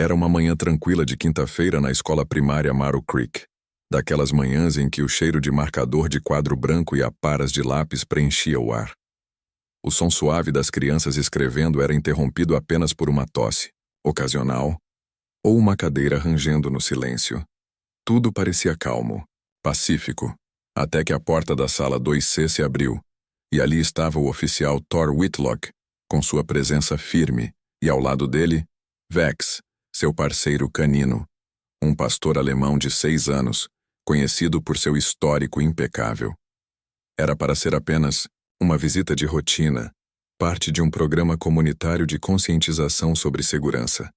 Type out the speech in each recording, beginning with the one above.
Era uma manhã tranquila de quinta-feira na escola primária Marrow Creek. Daquelas manhãs em que o cheiro de marcador de quadro branco e aparas de lápis preenchia o ar. O som suave das crianças escrevendo era interrompido apenas por uma tosse, ocasional, ou uma cadeira rangendo no silêncio. Tudo parecia calmo, pacífico, até que a porta da sala 2C se abriu, e ali estava o oficial Thor Whitlock, com sua presença firme, e ao lado dele, Vex, seu parceiro canino, um pastor alemão de 6 anos, conhecido por seu histórico impecável. Era para ser apenas uma visita de rotina, parte de um programa comunitário de conscientização sobre segurança.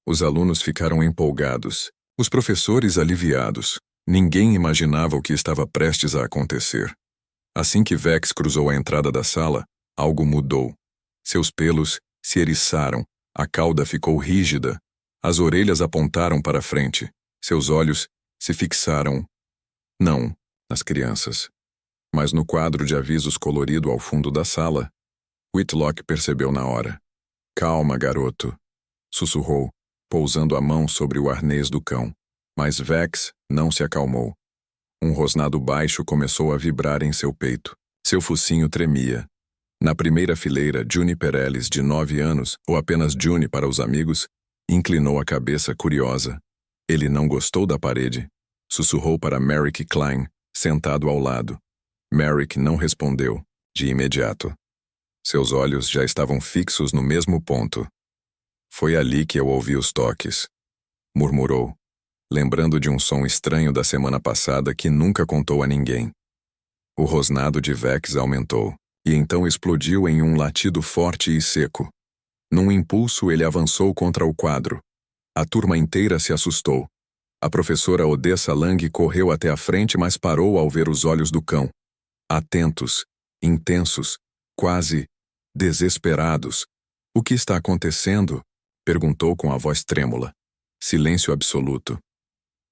Os alunos ficaram empolgados, os professores aliviados. Ninguém imaginava o que estava prestes a acontecer. Assim que Vex cruzou a entrada da sala, algo mudou. Seus pelos se eriçaram, a cauda ficou rígida, as orelhas apontaram para frente, seus olhos se fixaram, não nas crianças, mas no quadro de avisos colorido ao fundo da sala. Whitlock percebeu na hora. "Calma, garoto", sussurrou, pousando a mão sobre o arnês do cão. Mas Vex não se acalmou. Um rosnado baixo começou a vibrar em seu peito. Seu focinho tremia. Na primeira fileira, Juniper Ellis, de 9 anos, ou apenas Juni para os amigos, inclinou a cabeça curiosa. Ele não gostou da parede. Sussurrou para Merrick Klein, sentado ao lado. Merrick não respondeu, de imediato. Seus olhos já estavam fixos no mesmo ponto. "Foi ali que eu ouvi os toques", murmurou, lembrando de um som estranho da semana passada que nunca contou a ninguém. O rosnado de Vex aumentou, e então explodiu em um latido forte e seco. Num impulso, ele avançou contra o quadro. A turma inteira se assustou. A professora Odessa Lang correu até a frente, mas parou ao ver os olhos do cão. Atentos, intensos, quase desesperados. "O que está acontecendo?" perguntou com a voz trêmula. Silêncio absoluto.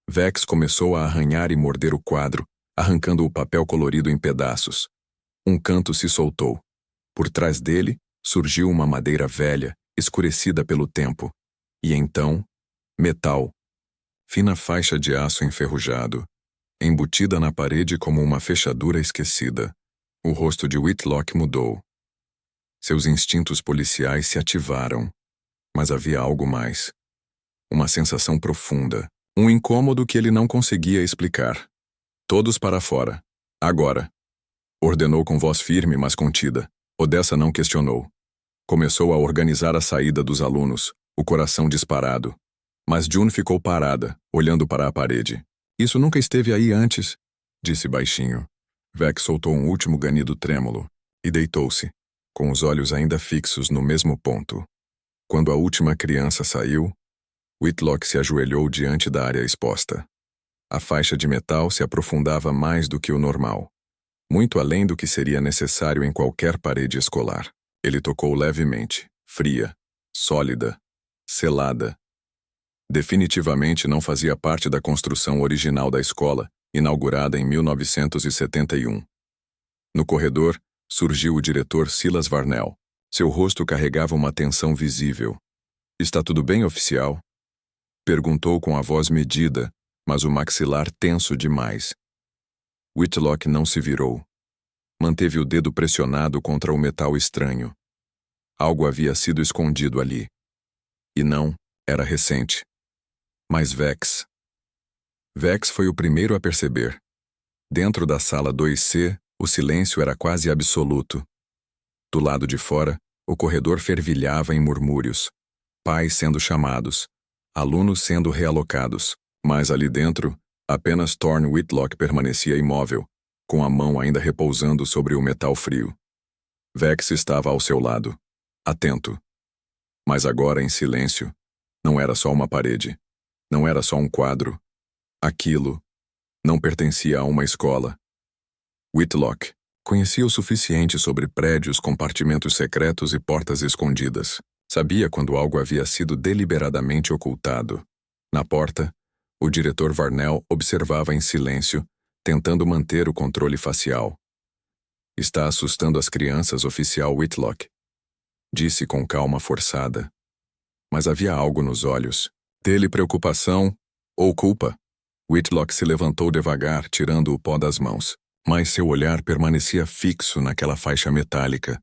Vex começou a arranhar e morder o quadro, arrancando o papel colorido em pedaços. Um canto se soltou. Por trás dele, surgiu uma madeira velha, escurecida pelo tempo. E então, metal. Fina faixa de aço enferrujado, embutida na parede como uma fechadura esquecida. O rosto de Whitlock mudou. Seus instintos policiais se ativaram. Mas havia algo mais. Uma sensação profunda. Um incômodo que ele não conseguia explicar. "Todos para fora. Agora", ordenou com voz firme, mas contida. Odessa não questionou. Começou a organizar a saída dos alunos, o coração disparado. Mas June ficou parada, olhando para a parede. "Isso nunca esteve aí antes", disse baixinho. Vex soltou um último ganido trêmulo e deitou-se, com os olhos ainda fixos no mesmo ponto. Quando a última criança saiu, Whitlock se ajoelhou diante da área exposta. A faixa de metal se aprofundava mais do que o normal, muito além do que seria necessário em qualquer parede escolar. Ele tocou levemente, fria, sólida, selada. Definitivamente não fazia parte da construção original da escola, inaugurada em 1971. No corredor, surgiu o diretor Silas Varnell. Seu rosto carregava uma tensão visível. "Está tudo bem, oficial?" perguntou com a voz medida, mas o maxilar tenso demais. Whitlock não se virou. Manteve o dedo pressionado contra o metal estranho. Algo havia sido escondido ali. E não, era recente. Mas Vex. Vex foi o primeiro a perceber. Dentro da sala 2C, o silêncio era quase absoluto. Do lado de fora, o corredor fervilhava em murmúrios. Pais sendo chamados, alunos sendo realocados. Mas ali dentro, apenas Thorne Whitlock permanecia imóvel, com a mão ainda repousando sobre o metal frio. Vex estava ao seu lado, atento. Mas agora em silêncio. Não era só uma parede. Não era só um quadro. Aquilo não pertencia a uma escola. Whitlock conhecia o suficiente sobre prédios, compartimentos secretos e portas escondidas. Sabia quando algo havia sido deliberadamente ocultado. Na porta, o diretor Varnell observava em silêncio, tentando manter o controle facial. "Está assustando as crianças, oficial Whitlock", disse com calma forçada. Mas havia algo nos olhos, Dele preocupação ou culpa? Whitlock se levantou devagar, tirando o pó das mãos, mas seu olhar permanecia fixo naquela faixa metálica.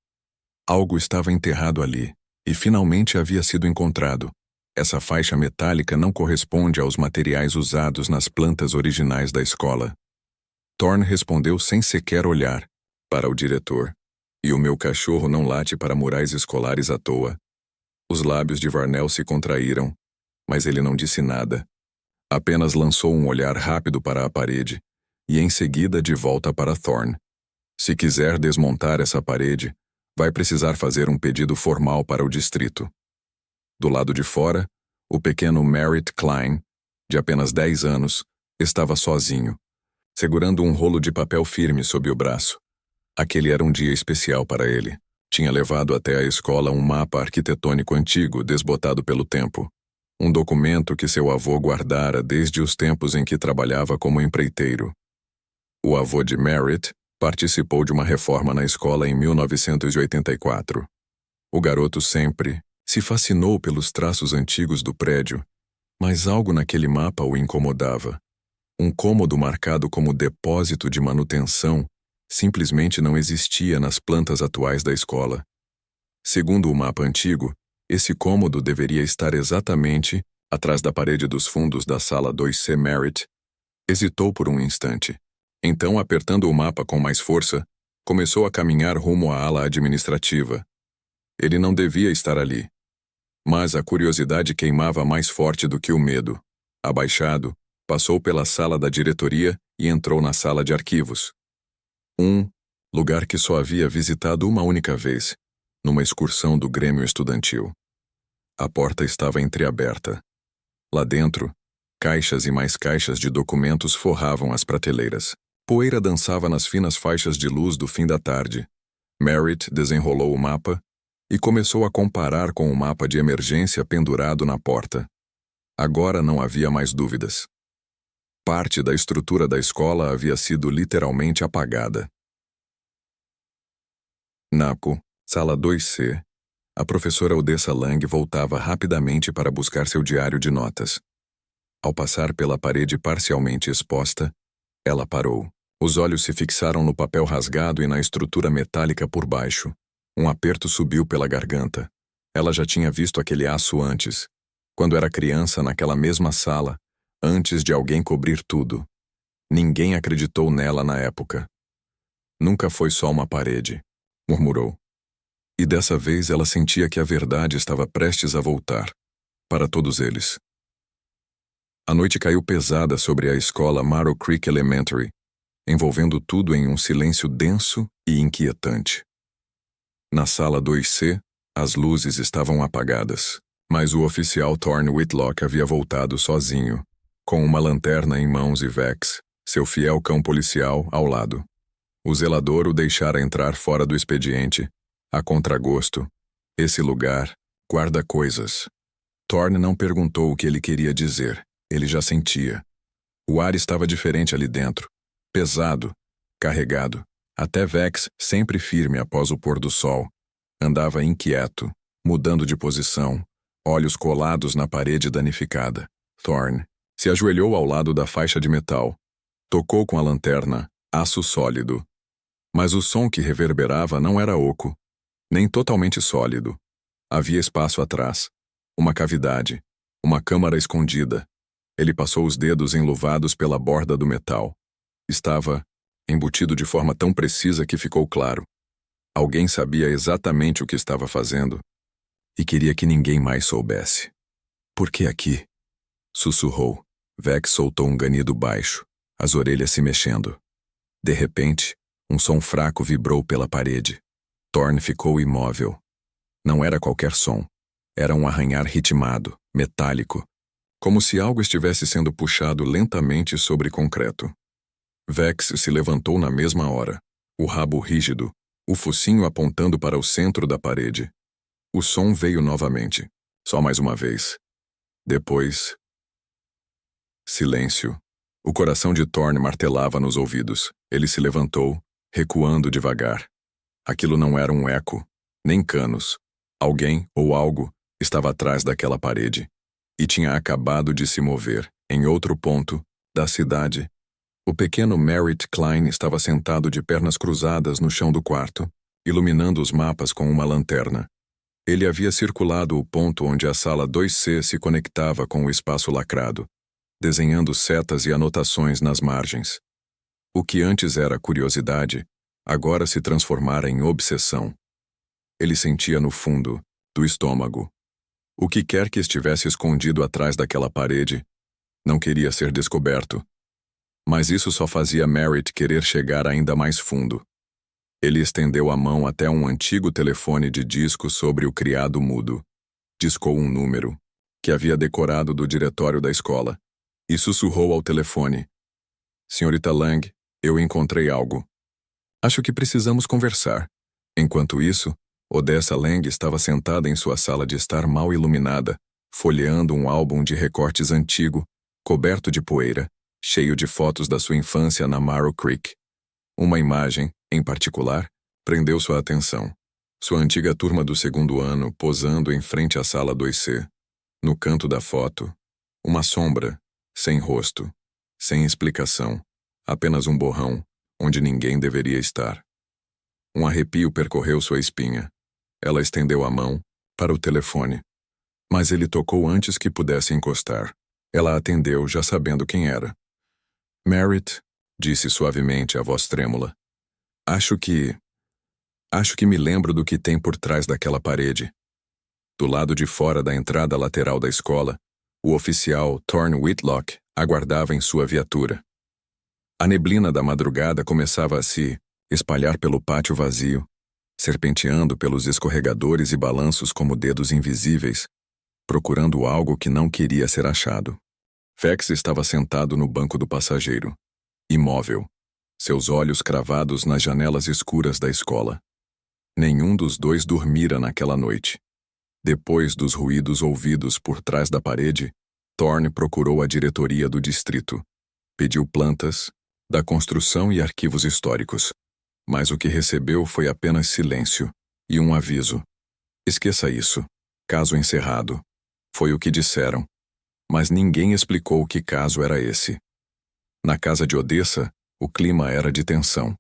Algo estava enterrado ali, e finalmente havia sido encontrado. Essa faixa metálica não corresponde aos materiais usados nas plantas originais da escola. Thorne respondeu sem sequer olhar para o diretor. E o meu cachorro não late para murais escolares à toa. Os lábios de Varnell se contraíram, mas ele não disse nada. Apenas lançou um olhar rápido para a parede, e em seguida de volta para Thorne. Se quiser desmontar essa parede, vai precisar fazer um pedido formal para o distrito. Do lado de fora, o pequeno Merritt Klein, de apenas 10 anos, estava sozinho, segurando um rolo de papel firme sob o braço. Aquele era um dia especial para ele. Tinha levado até a escola um mapa arquitetônico antigo desbotado pelo tempo. Um documento que seu avô guardara desde os tempos em que trabalhava como empreiteiro. O avô de Merritt participou de uma reforma na escola em 1984. O garoto sempre se fascinou pelos traços antigos do prédio, mas algo naquele mapa o incomodava. Um cômodo marcado como depósito de manutenção simplesmente não existia nas plantas atuais da escola. Segundo o mapa antigo, esse cômodo deveria estar exatamente atrás da parede dos fundos da sala 2C. Merritt hesitou por um instante. Então, apertando o mapa com mais força, começou a caminhar rumo à ala administrativa. Ele não devia estar ali. Mas a curiosidade queimava mais forte do que o medo. Abaixado, passou pela sala da diretoria e entrou na sala de arquivos. Lugar que só havia visitado uma única vez, numa excursão do Grêmio Estudantil. A porta estava entreaberta. Lá dentro, caixas e mais caixas de documentos forravam as prateleiras. Poeira dançava nas finas faixas de luz do fim da tarde. Merritt desenrolou o mapa e começou a comparar com o mapa de emergência pendurado na porta. Agora não havia mais dúvidas. Parte da estrutura da escola havia sido literalmente apagada. Naco, sala 2C. A professora Odessa Lang voltava rapidamente para buscar seu diário de notas. Ao passar pela parede parcialmente exposta, ela parou. Os olhos se fixaram no papel rasgado e na estrutura metálica por baixo. Um aperto subiu pela garganta. Ela já tinha visto aquele aço antes, quando era criança naquela mesma sala, antes de alguém cobrir tudo. Ninguém acreditou nela na época. Nunca foi só uma parede, murmurou. E dessa vez ela sentia que a verdade estava prestes a voltar, para todos eles. A noite caiu pesada sobre a escola Marrow Creek Elementary, envolvendo tudo em um silêncio denso e inquietante. Na sala 2C, as luzes estavam apagadas, mas o oficial Thorne Whitlock havia voltado sozinho, com uma lanterna em mãos e Vex, seu fiel cão policial, ao lado. O zelador o deixara entrar fora do expediente, a contragosto. Esse lugar guarda coisas. Thorne não perguntou o que ele queria dizer, ele já sentia. O ar estava diferente ali dentro, pesado, carregado. Até Vex, sempre firme após o pôr do sol, andava inquieto, mudando de posição, olhos colados na parede danificada. Thorne se ajoelhou ao lado da faixa de metal. Tocou com a lanterna, aço sólido. Mas o som que reverberava não era oco, nem totalmente sólido. Havia espaço atrás, uma cavidade, uma câmara escondida. Ele passou os dedos enluvados pela borda do metal. Estava embutido de forma tão precisa que ficou claro. Alguém sabia exatamente o que estava fazendo e queria que ninguém mais soubesse. Por que aqui? Sussurrou. Vex soltou um ganido baixo, as orelhas se mexendo. De repente, um som fraco vibrou pela parede. Thorne ficou imóvel. Não era qualquer som. Era um arranhar ritmado, metálico, como se algo estivesse sendo puxado lentamente sobre concreto. Vex se levantou na mesma hora, o rabo rígido, o focinho apontando para o centro da parede. O som veio novamente, só mais uma vez. Depois... silêncio. O coração de Thorne martelava nos ouvidos. Ele se levantou, recuando devagar. Aquilo não era um eco, nem canos. Alguém ou algo estava atrás daquela parede. e tinha acabado de se mover, em outro ponto da cidade. O pequeno Merritt Klein estava sentado de pernas cruzadas no chão do quarto, iluminando os mapas com uma lanterna. Ele havia circulado o ponto onde a sala 2C se conectava com o espaço lacrado, desenhando setas e anotações nas margens. O que antes era curiosidade, agora se transformara em obsessão. Ele sentia no fundo do estômago. O que quer que estivesse escondido atrás daquela parede, não queria ser descoberto. Mas isso só fazia Merritt querer chegar ainda mais fundo. Ele estendeu a mão até um antigo telefone de disco sobre o criado mudo. Discou um número, que havia decorado do diretório da escola, e sussurrou ao telefone. Senhorita Lang, eu encontrei algo. Acho que precisamos conversar. Enquanto isso, Odessa Lang estava sentada em sua sala de estar mal iluminada, folheando um álbum de recortes antigo, coberto de poeira, cheio de fotos da sua infância na Marrow Creek. Uma imagem, em particular, prendeu sua atenção. Sua antiga turma do segundo ano posando em frente à sala 2C. No canto da foto, uma sombra, sem rosto, sem explicação, apenas um borrão, onde ninguém deveria estar. Um arrepio percorreu sua espinha. Ela estendeu a mão para o telefone. Mas ele tocou antes que pudesse encostar. Ela atendeu, já sabendo quem era. Merritt, disse suavemente a voz trêmula. Acho que me lembro do que tem por trás daquela parede. Do lado de fora da entrada lateral da escola, o oficial Thorne Whitlock aguardava em sua viatura. A neblina da madrugada começava a se espalhar pelo pátio vazio, serpenteando pelos escorregadores e balanços como dedos invisíveis, procurando algo que não queria ser achado. Vex estava sentado no banco do passageiro, imóvel, seus olhos cravados nas janelas escuras da escola. Nenhum dos dois dormira naquela noite. Depois dos ruídos ouvidos por trás da parede, Thorne procurou a diretoria do distrito. Pediu plantas, da construção e arquivos históricos. Mas o que recebeu foi apenas silêncio e um aviso. Esqueça isso. Caso encerrado. Foi o que disseram. Mas ninguém explicou que caso era esse. Na casa de Odessa, o clima era de tensão.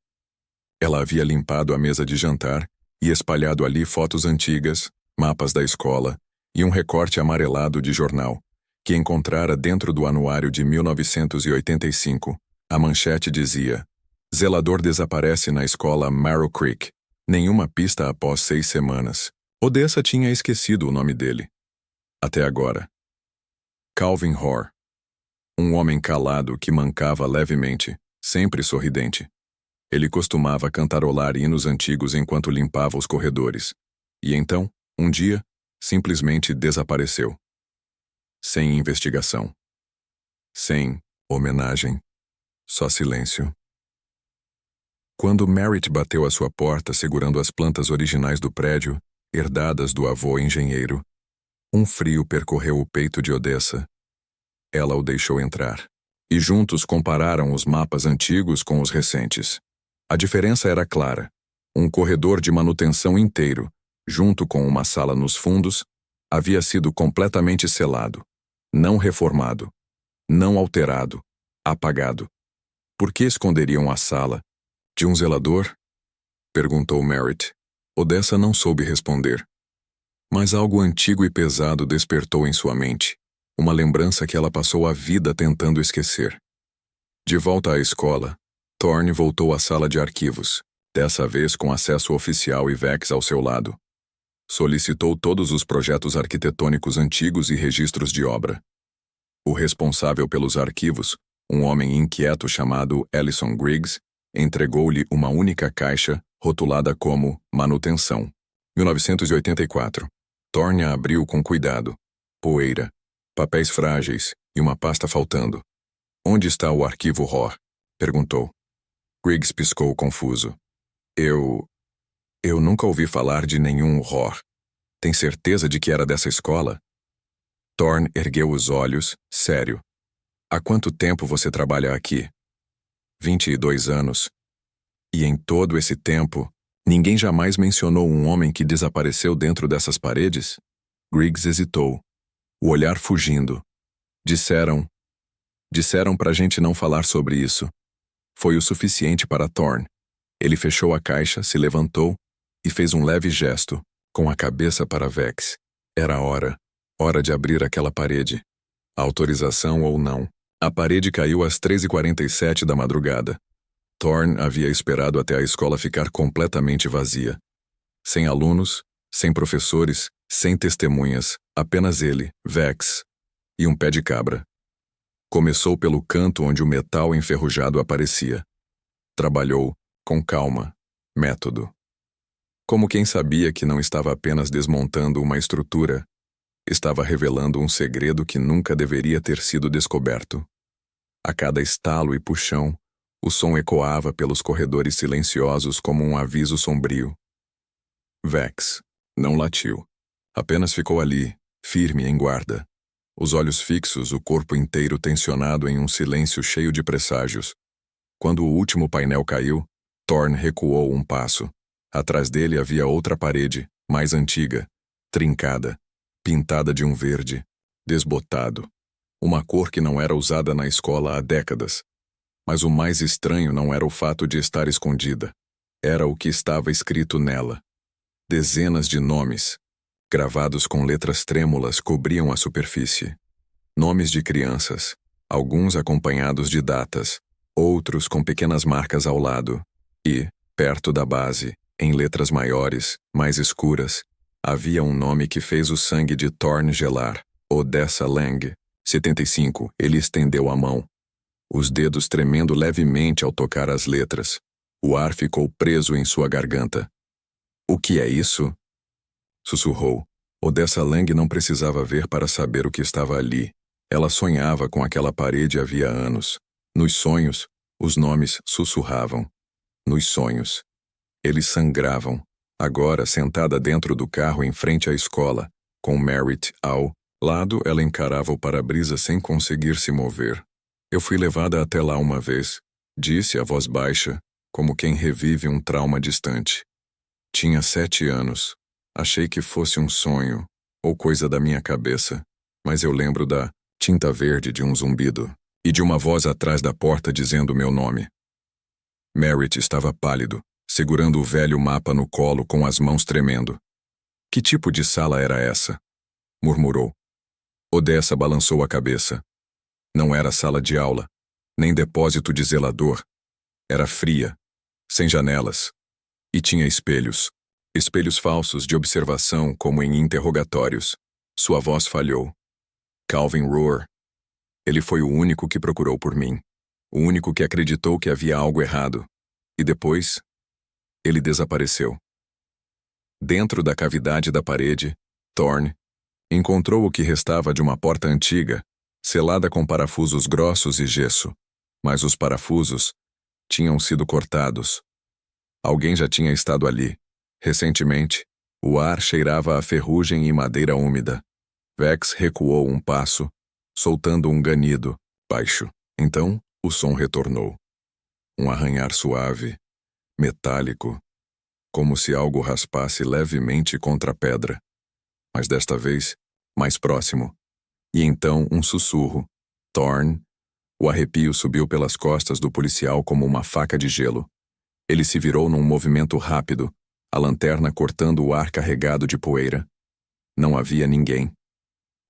Ela havia limpado a mesa de jantar e espalhado ali fotos antigas, mapas da escola e um recorte amarelado de jornal, que encontrara dentro do anuário de 1985. A manchete dizia: Zelador desaparece na escola Marrow Creek. Nenhuma pista após 6 semanas. Odessa tinha esquecido o nome dele. Até agora. Calvin Hoare. Um homem calado que mancava levemente, sempre sorridente. Ele costumava cantarolar hinos antigos enquanto limpava os corredores. E então, um dia, simplesmente desapareceu. Sem investigação. Sem homenagem. Só silêncio. Quando Merritt bateu à sua porta segurando as plantas originais do prédio, herdadas do avô engenheiro, um frio percorreu o peito de Odessa. Ela o deixou entrar. E juntos compararam os mapas antigos com os recentes. A diferença era clara. Um corredor de manutenção inteiro, junto com uma sala nos fundos, havia sido completamente selado, não reformado, não alterado, apagado. Por que esconderiam a sala? De um zelador? Perguntou Merritt. Odessa não soube responder. Mas algo antigo e pesado despertou em sua mente, uma lembrança que ela passou a vida tentando esquecer. De volta à escola, Thorne voltou à sala de arquivos, dessa vez com acesso oficial e Vex ao seu lado. Solicitou todos os projetos arquitetônicos antigos e registros de obra. O responsável pelos arquivos, um homem inquieto chamado Ellison Griggs, entregou-lhe uma única caixa, rotulada como Manutenção. 1984. Thorne a abriu com cuidado. Poeira, papéis frágeis e uma pasta faltando. Onde está o arquivo Hoare? Perguntou. Griggs piscou confuso. Eu nunca ouvi falar de nenhum Hoare. Tem certeza de que era dessa escola? Thorne ergueu os olhos, sério. Há quanto tempo você trabalha aqui? 22 anos. E em todo esse tempo, ninguém jamais mencionou um homem que desapareceu dentro dessas paredes? Griggs hesitou. o olhar fugindo. Disseram pra gente não falar sobre isso. Foi o suficiente para Thorne. Ele fechou a caixa, se levantou e fez um leve gesto, com a cabeça para Vex. Era hora de abrir aquela parede. Autorização ou não. A parede caiu às 3h47 da madrugada. Thorne havia esperado até a escola ficar completamente vazia. Sem alunos, sem professores, sem testemunhas, apenas ele, Vex, e um pé de cabra. Começou pelo canto onde o metal enferrujado aparecia. Trabalhou, com calma, método. Como quem sabia que não estava apenas desmontando uma estrutura, estava revelando um segredo que nunca deveria ter sido descoberto. A cada estalo e puxão, o som ecoava pelos corredores silenciosos como um aviso sombrio. Vex não latiu. Apenas ficou ali, firme em guarda. Os olhos fixos, o corpo inteiro tensionado em um silêncio cheio de presságios. Quando o último painel caiu, Thorne recuou um passo. Atrás dele havia outra parede, mais antiga, trincada, pintada de um verde, desbotado. Uma cor que não era usada na escola há décadas. Mas o mais estranho não era o fato de estar escondida. Era o que estava escrito nela. Dezenas de nomes, gravados com letras trêmulas, cobriam a superfície. Nomes de crianças, alguns acompanhados de datas, outros com pequenas marcas ao lado. E, perto da base, em letras maiores, mais escuras, havia um nome que fez o sangue de Thorne gelar. Odessa Lang, 75. Ele estendeu a mão, os dedos tremendo levemente ao tocar as letras. O ar ficou preso em sua garganta. "O que é isso?" sussurrou. Odessa Lang não precisava ver para saber o que estava ali. Ela sonhava com aquela parede havia anos. Nos sonhos, os nomes sussurravam. Nos sonhos. Eles sangravam. Agora, sentada dentro do carro em frente à escola, com Merritt ao lado, ela encarava o para-brisa sem conseguir se mover. "Eu fui levada até lá uma vez", disse a voz baixa, como quem revive um trauma distante. "Tinha 7 anos. Achei que fosse um sonho, ou coisa da minha cabeça, mas eu lembro da tinta verde de um zumbido, e de uma voz atrás da porta dizendo meu nome." Merritt estava pálido, segurando o velho mapa no colo com as mãos tremendo. "Que tipo de sala era essa?" murmurou. Odessa balançou a cabeça. Não era sala de aula, nem depósito de zelador. Era fria, sem janelas, e tinha espelhos. Espelhos falsos de observação como em interrogatórios. Sua voz falhou. Calvin Rohr. Ele foi o único que procurou por mim. O único que acreditou que havia algo errado. E depois, ele desapareceu. Dentro da cavidade da parede, Thorne encontrou o que restava de uma porta antiga, selada com parafusos grossos e gesso. Mas os parafusos tinham sido cortados. Alguém já tinha estado ali. Recentemente, o ar cheirava a ferrugem e madeira úmida. Vex recuou um passo, soltando um ganido, baixo. Então, o som retornou. Um arranhar suave, metálico, como se algo raspasse levemente contra a pedra. Mas desta vez, mais próximo. E então, um sussurro. Thorne. O arrepio subiu pelas costas do policial como uma faca de gelo. Ele se virou num movimento rápido, a lanterna cortando o ar carregado de poeira. Não havia ninguém.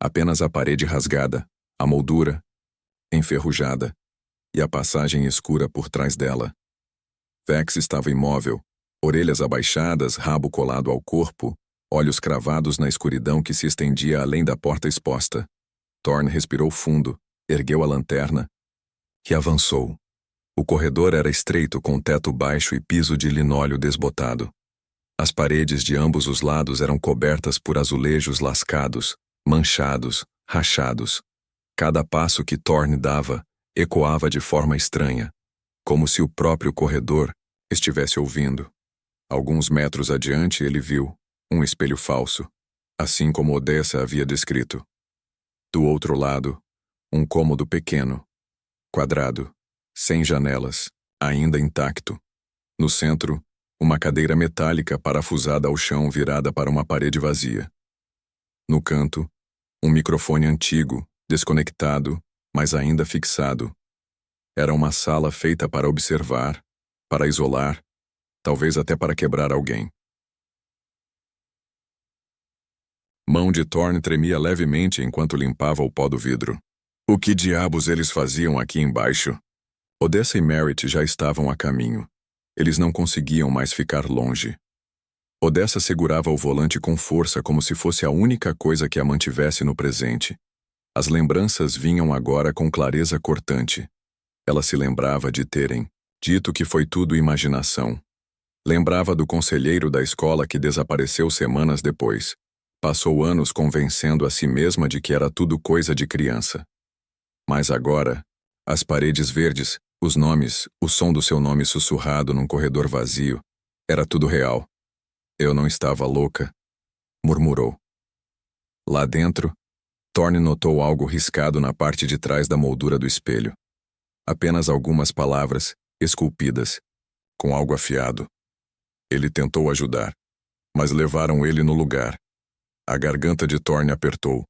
Apenas a parede rasgada, a moldura, enferrujada, e a passagem escura por trás dela. Vex estava imóvel, orelhas abaixadas, rabo colado ao corpo, olhos cravados na escuridão que se estendia além da porta exposta. Thorne respirou fundo, ergueu a lanterna e avançou. O corredor era estreito, com teto baixo e piso de linóleo desbotado. As paredes de ambos os lados eram cobertas por azulejos lascados, manchados, rachados. Cada passo que Thorne dava ecoava de forma estranha, como se o próprio corredor estivesse ouvindo. Alguns metros adiante ele viu um espelho falso, assim como Odessa havia descrito. Do outro lado, um cômodo pequeno, quadrado, sem janelas, ainda intacto. No centro, uma cadeira metálica parafusada ao chão virada para uma parede vazia. No canto, Um microfone antigo, desconectado, mas ainda fixado. Era uma sala feita para observar, para isolar, talvez até para quebrar alguém. Mão de Thorne tremia levemente enquanto limpava o pó do vidro. O que diabos eles faziam aqui embaixo? Odessa e Merritt já estavam a caminho. Eles não conseguiam mais ficar longe. Odessa segurava o volante com força como se fosse a única coisa que a mantivesse no presente. As lembranças vinham agora com clareza cortante. Ela se lembrava de terem dito que foi tudo imaginação. Lembrava do conselheiro da escola que desapareceu semanas depois. Passou anos convencendo a si mesma de que era tudo coisa de criança. Mas agora, as paredes verdes, os nomes, o som do seu nome sussurrado num corredor vazio, era tudo real. Eu não estava louca, murmurou. Lá dentro, Thorne notou algo riscado na parte de trás da moldura do espelho. Apenas algumas palavras, esculpidas, com algo afiado. Ele tentou ajudar, mas levaram ele no lugar. A garganta de Thorne apertou.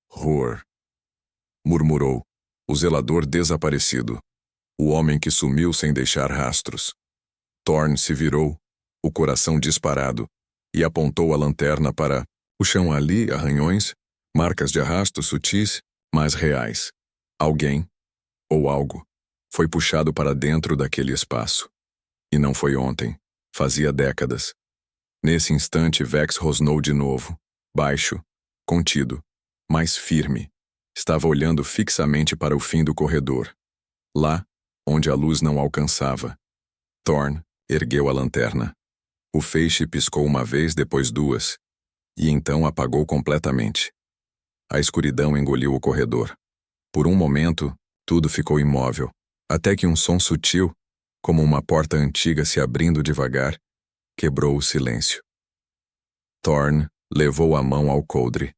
Roar. Murmurou. O zelador desaparecido. O homem que sumiu sem deixar rastros. Thorne se virou, o coração disparado, e apontou a lanterna para o chão ali, arranhões, marcas de arrasto sutis, mas reais. Alguém, ou algo, foi puxado para dentro daquele espaço. E não foi ontem, fazia décadas. Nesse instante, Vex rosnou de novo, baixo, contido, mas firme. Estava olhando fixamente para o fim do corredor. Lá, onde a luz não alcançava. Thorne ergueu a lanterna. O feixe piscou uma vez, depois duas, e então apagou completamente. A escuridão engoliu o corredor. Por um momento, tudo ficou imóvel, até que um som sutil, como uma porta antiga se abrindo devagar, quebrou o silêncio. Thorne levou a mão ao coldre,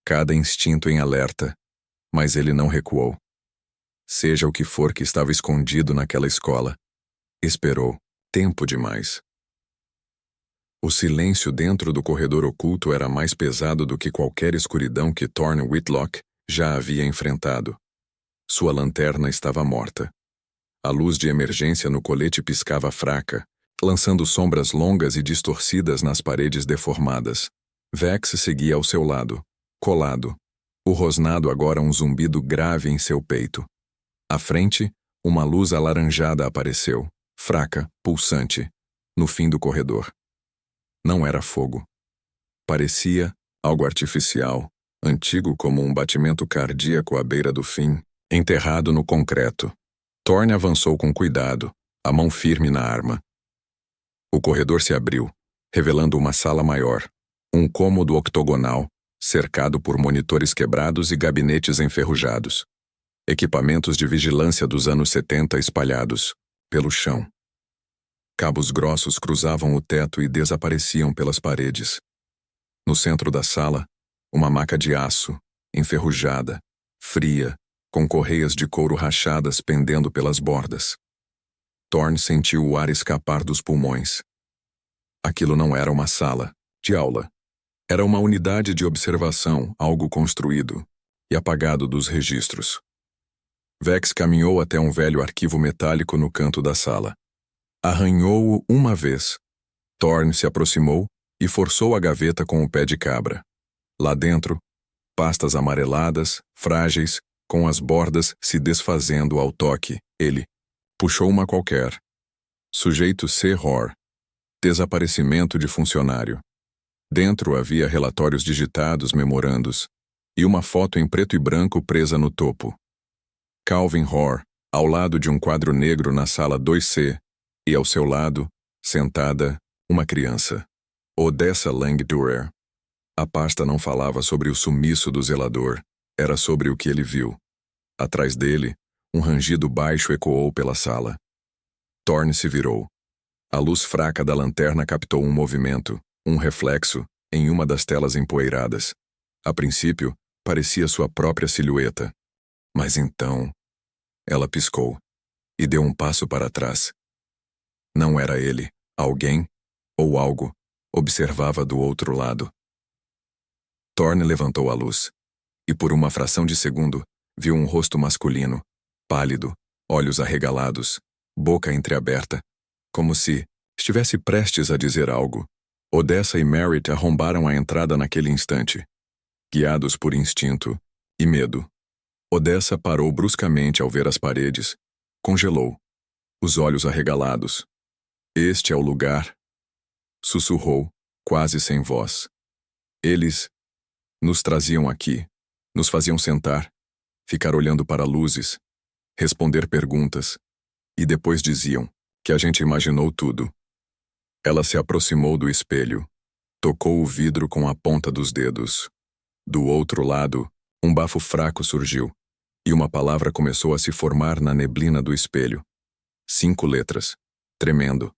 cada instinto em alerta, mas ele não recuou. Seja o que for que estava escondido naquela escola, esperou tempo demais. O silêncio dentro do corredor oculto era mais pesado do que qualquer escuridão que Thorne Whitlock já havia enfrentado. Sua lanterna estava morta. A luz de emergência no colete piscava fraca, lançando sombras longas e distorcidas nas paredes deformadas. Vex seguia ao seu lado, colado, o rosnado agora um zumbido grave em seu peito. À frente, uma luz alaranjada apareceu, fraca, pulsante, no fim do corredor. Não era fogo. Parecia algo artificial, antigo como um batimento cardíaco à beira do fim, enterrado no concreto. Thorne avançou com cuidado, a mão firme na arma. O corredor se abriu, revelando uma sala maior, um cômodo octogonal, cercado por monitores quebrados e gabinetes enferrujados. Equipamentos de vigilância dos anos 70 espalhados pelo chão. Cabos grossos cruzavam o teto e desapareciam pelas paredes. No centro da sala, uma maca de aço, enferrujada, fria, com correias de couro rachadas pendendo pelas bordas. Thorne sentiu o ar escapar dos pulmões. Aquilo não era uma sala de aula. Era uma unidade de observação, algo construído e apagado dos registros. Vex caminhou até um velho arquivo metálico no canto da sala. Arranhou-o uma vez. Thorne se aproximou e forçou a gaveta com o pé de cabra. Lá dentro, pastas amareladas, frágeis, com as bordas se desfazendo ao toque. Ele puxou uma qualquer. Sujeito C. Roar. Desaparecimento de funcionário. Dentro havia relatórios digitados, memorandos, e uma foto em preto e branco presa no topo. Calvin Roar, ao lado de um quadro negro na sala 2C, e ao seu lado, sentada, uma criança. Odessa Lang Durer. A pasta não falava sobre o sumiço do zelador, era sobre o que ele viu. Atrás dele, um rangido baixo ecoou pela sala. Thorne se virou. A luz fraca da lanterna captou um movimento, um reflexo, em uma das telas empoeiradas. A princípio, parecia sua própria silhueta. Mas então, ela piscou e deu um passo para trás. Não era ele, alguém, ou algo, observava do outro lado. Thorne levantou a luz. e por uma fração de segundo, viu um rosto masculino, pálido, olhos arregalados, boca entreaberta, como se estivesse prestes a dizer algo. Odessa e Merritt arrombaram a entrada naquele instante, guiados por instinto e medo. Odessa parou bruscamente ao ver as paredes, congelou, os olhos arregalados. Este é o lugar, sussurrou, quase sem voz. Eles nos traziam aqui, nos faziam sentar, ficar olhando para luzes, responder perguntas, e depois diziam que a gente imaginou tudo. Ela se aproximou do espelho, tocou o vidro com a ponta dos dedos. Do outro lado, um bafo fraco surgiu, e uma palavra começou a se formar na neblina do espelho. 5 letras, tremendo,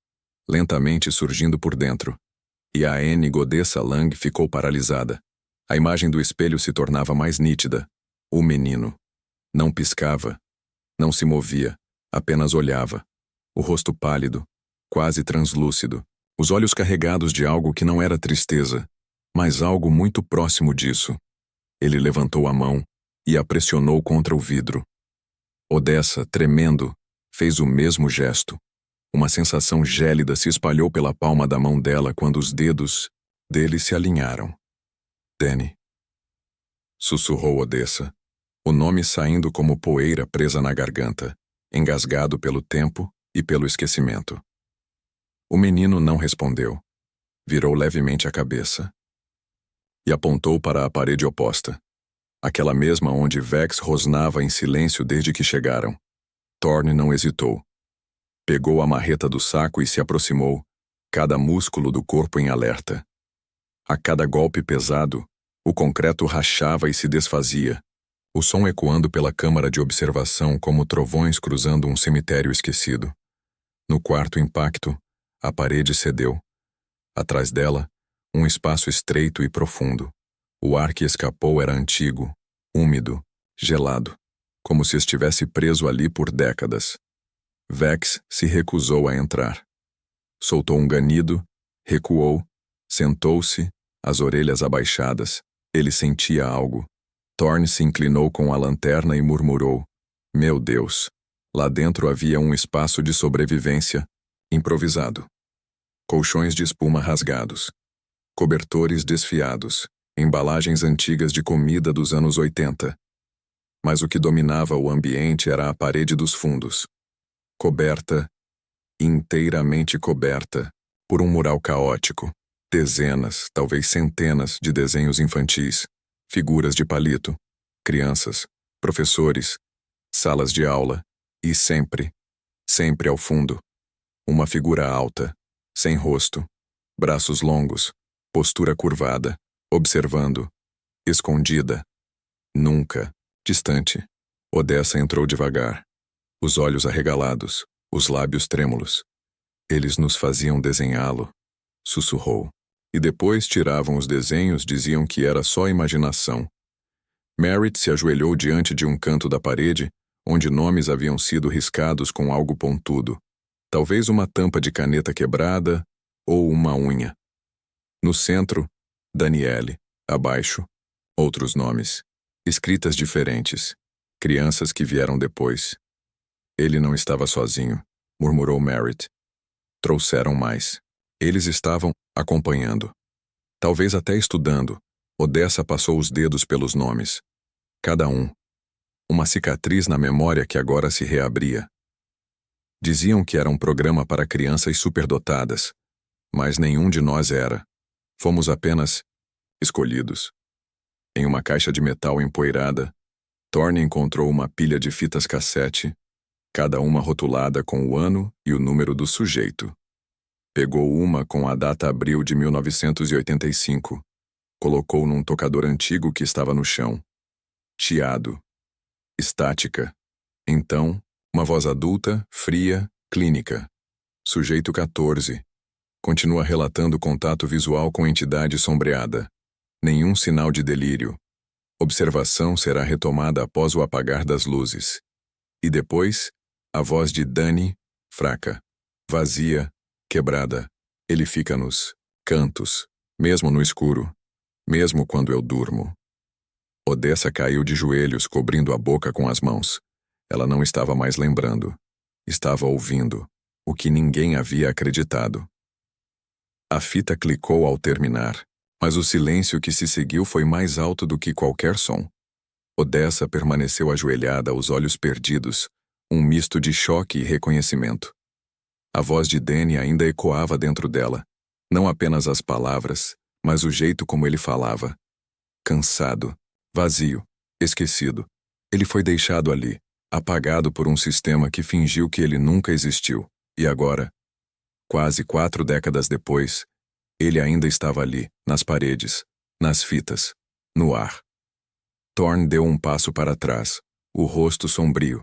lentamente surgindo por dentro. E a N. Godessa Lang ficou paralisada. A imagem do espelho se tornava mais nítida. O menino. Não piscava, não se movia, apenas olhava. O rosto pálido, quase translúcido, os olhos carregados de algo que não era tristeza, mas algo muito próximo disso. Ele levantou a mão e a pressionou contra o vidro. Odessa, tremendo, fez o mesmo gesto. Uma sensação gélida se espalhou pela palma da mão dela quando os dedos dele se alinharam. Danny. Sussurrou Odessa, o nome saindo como poeira presa na garganta, engasgado pelo tempo e pelo esquecimento. O menino não respondeu. Virou levemente a cabeça e apontou para a parede oposta, aquela mesma onde Vex rosnava em silêncio desde que chegaram. Thorne não hesitou. Pegou a marreta do saco e se aproximou, cada músculo do corpo em alerta. A cada golpe pesado, o concreto rachava e se desfazia, o som ecoando pela câmara de observação como trovões cruzando um cemitério esquecido. No quarto impacto, a parede cedeu. Atrás dela, um espaço estreito e profundo. O ar que escapou era antigo, úmido, gelado, como se estivesse preso ali por décadas. Vex se recusou a entrar. Soltou um ganido, recuou, sentou-se, as orelhas abaixadas. Ele sentia algo. Thorne se inclinou com a lanterna e murmurou: Meu Deus! Lá dentro havia um espaço de sobrevivência, improvisado. Colchões de espuma rasgados. Cobertores desfiados. Embalagens antigas de comida dos anos 80. Mas o que dominava o ambiente era a parede dos fundos. Coberta, inteiramente coberta, por um mural caótico. Dezenas, talvez centenas, de desenhos infantis, figuras de palito, crianças, professores, salas de aula, e sempre, sempre ao fundo, uma figura alta, sem rosto, braços longos, postura curvada, observando, escondida. Nunca, distante, Odessa entrou devagar, os olhos arregalados, os lábios trêmulos. Eles nos faziam desenhá-lo, sussurrou. E depois tiravam os desenhos, diziam que era só imaginação. Merritt se ajoelhou diante de um canto da parede, onde nomes haviam sido riscados com algo pontudo. Talvez uma tampa de caneta quebrada ou uma unha. No centro, Daniele. Abaixo, outros nomes. Escritas diferentes. Crianças que vieram depois. Ele não estava sozinho, murmurou Merritt. Trouxeram mais. Eles estavam acompanhando. Talvez até estudando. Odessa passou os dedos pelos nomes. Cada um. Uma cicatriz na memória que agora se reabria. Diziam que era um programa para crianças superdotadas, mas nenhum de nós era. Fomos apenas escolhidos. Em uma caixa de metal empoeirada, Thorne encontrou uma pilha de fitas cassete, cada uma rotulada com o ano e o número do sujeito. Pegou uma com a data abril de 1985. Colocou num tocador antigo que estava no chão. Chiado. Estática. Então, uma voz adulta, fria, clínica. Sujeito 14. Continua relatando contato visual com entidade sombreada. Nenhum sinal de delírio. Observação será retomada após o apagar das luzes. E depois, a voz de Danny, fraca, vazia, quebrada. Ele fica nos cantos, mesmo no escuro, mesmo quando eu durmo. Odessa caiu de joelhos, cobrindo a boca com as mãos. Ela não estava mais lembrando. Estava ouvindo, o que ninguém havia acreditado. A fita clicou ao terminar, mas o silêncio que se seguiu foi mais alto do que qualquer som. Odessa permaneceu ajoelhada, os olhos perdidos, um misto de choque e reconhecimento. A voz de Danny ainda ecoava dentro dela, não apenas as palavras, mas o jeito como ele falava. Cansado, vazio, esquecido. Ele foi deixado ali, apagado por um sistema que fingiu que ele nunca existiu. E agora, quase 4 décadas depois, ele ainda estava ali, nas paredes, nas fitas, no ar. Thorne deu um passo para trás, o rosto sombrio.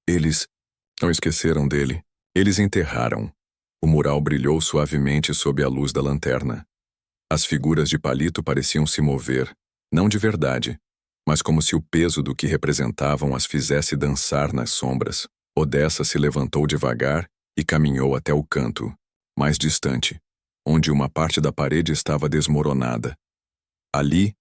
Eles não esqueceram dele. Eles enterraram. O mural brilhou suavemente sob a luz da lanterna. As figuras de palito pareciam se mover, não de verdade, mas como se o peso do que representavam as fizesse dançar nas sombras. Odessa se levantou devagar e caminhou até o canto, mais distante, onde uma parte da parede estava desmoronada. Ali,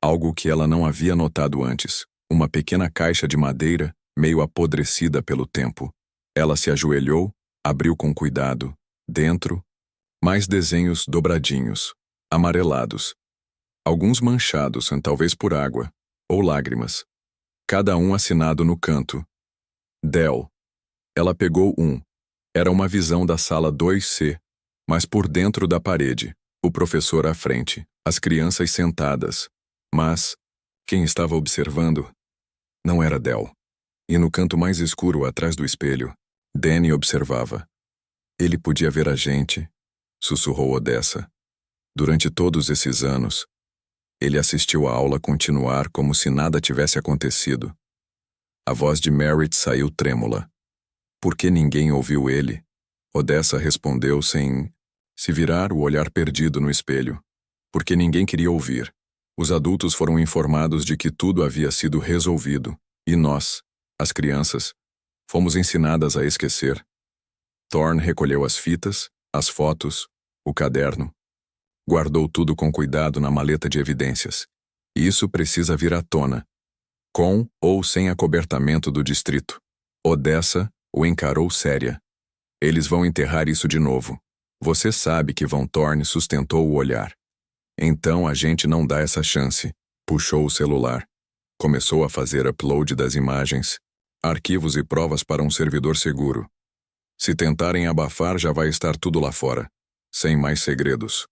algo que ela não havia notado antes, uma pequena caixa de madeira, meio apodrecida pelo tempo. Ela se ajoelhou, abriu com cuidado. Dentro, mais desenhos dobradinhos, amarelados. Alguns manchados, talvez por água, ou lágrimas. Cada um assinado no canto. Del. Ela pegou um. Era uma visão da sala 2C, mas por dentro da parede, o professor à frente, as crianças sentadas. Mas, quem estava observando, não era Del. E no canto mais escuro atrás do espelho, Danny observava. Ele podia ver a gente, sussurrou Odessa. Durante todos esses anos, ele assistiu a aula continuar como se nada tivesse acontecido. A voz de Merritt saiu trêmula. Por que ninguém ouviu ele? Odessa respondeu sem se virar, o olhar perdido no espelho. Porque ninguém queria ouvir. Os adultos foram informados de que tudo havia sido resolvido. E nós, as crianças, fomos ensinadas a esquecer. Thorne recolheu as fitas, as fotos, o caderno. Guardou tudo com cuidado na maleta de evidências. Isso precisa vir à tona, com ou sem acobertamento do distrito. Odessa o encarou séria. Eles vão enterrar isso de novo. Você sabe que Von Thorne sustentou o olhar. Então a gente não dá essa chance. Puxou o celular. Começou a fazer upload das imagens, arquivos e provas para um servidor seguro. Se tentarem abafar, já vai estar tudo lá fora, sem mais segredos.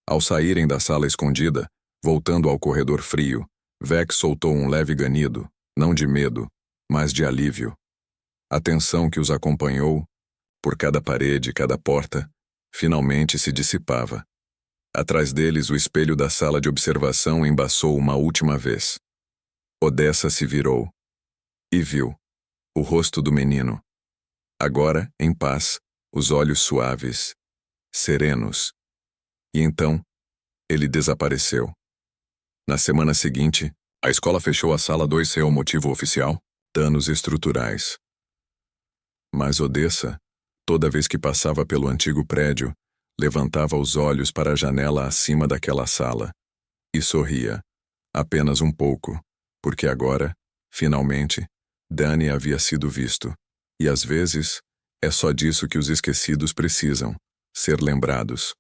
Ao saírem da sala escondida, voltando ao corredor frio, Vex soltou um leve ganido, não de medo, mas de alívio. A tensão que os acompanhou, por cada parede, cada porta, finalmente se dissipava. Atrás deles, o espelho da sala de observação embaçou uma última vez. Odessa se virou e viu o rosto do menino. Agora, em paz, os olhos suaves, serenos. E então, ele desapareceu. Na semana seguinte, a escola fechou a sala 2C ao motivo oficial, danos estruturais. Mas Odessa, toda vez que passava pelo antigo prédio, levantava os olhos para a janela acima daquela sala e sorria, apenas um pouco, porque agora, finalmente, Danny havia sido visto. E às vezes, é só disso que os esquecidos precisam, ser lembrados.